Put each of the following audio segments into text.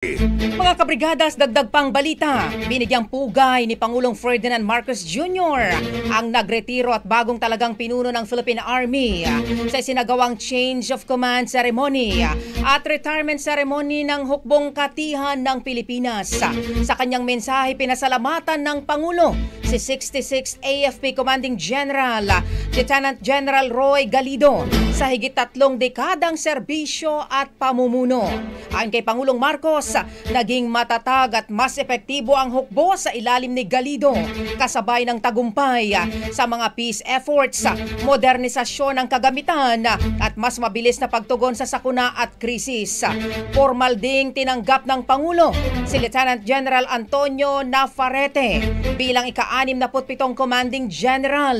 Mga kabrigadas, dagdag pang balita. Binigyang pugay ni Pangulong Ferdinand Marcos Jr. ang nagretiro at bagong talagang pinuno ng Philippine Army sa sinagawang change of command ceremony at retirement ceremony ng Hukbong Katihan ng Pilipinas. Sa kanyang mensahe, pinasalamatan ng Pangulo si 66 AFP Commanding General Lieutenant General Roy Galido sa higit 3 dekadang serbisyo at pamumuno. Ayon kay Pangulong Marcos, naging matatag at mas epektibo ang hukbo sa ilalim ni Galido, kasabay ng tagumpay sa mga peace efforts, modernisasyon ng kagamitan at mas mabilis na pagtugon sa sakuna at krisis. Formal ding tinanggap ng Pangulo si Lieutenant General Antonio Navarrete bilang ika-67 Commanding General.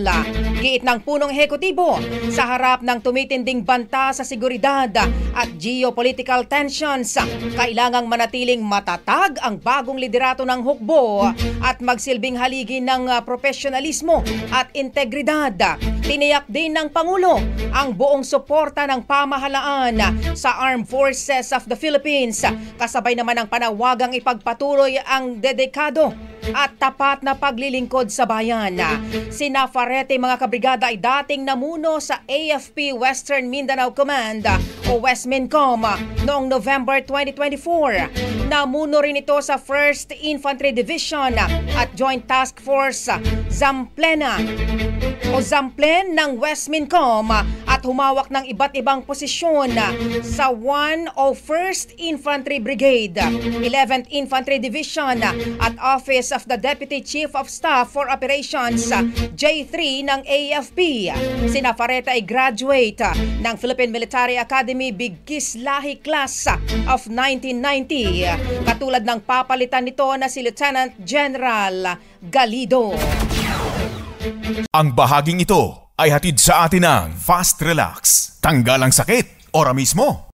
Giit ng punong ehekutibo, sa harap ng tumitinding banta sa seguridad at geopolitical tensions, kailangang manatiling matatag ang bagong liderato ng hukbo at magsilbing haligi ng profesionalismo at integridad. Tiniyak din ng Pangulo ang buong suporta ng pamahalaan sa Armed Forces of the Philippines, kasabay naman ng panawagang ipagpatuloy ang dedikado at tapat na paglilingkod sa bayan. Si Navarrete, mga kabrigada, ay dating namuno sa AFP Western Mindanao Command o Westmincom noong November 2024. Namuno rin ito sa 1st Infantry Division at Joint Task Force Zamplena o Zamplen ng Westmincom at humawak ng iba't ibang posisyon sa 101st Infantry Brigade, 11th Infantry Division at Office of the Deputy Chief of Staff for Operations J3 ng AFP. Si Navarrete ay graduate ng Philippine Military Academy Bigkislahi Class of 1990, katulad ng papalitan nito na si Lieutenant General Galido. Ang bahaging ito ay hatid sa atin ng Fast Relax. Tanggal ang sakit, ora mismo.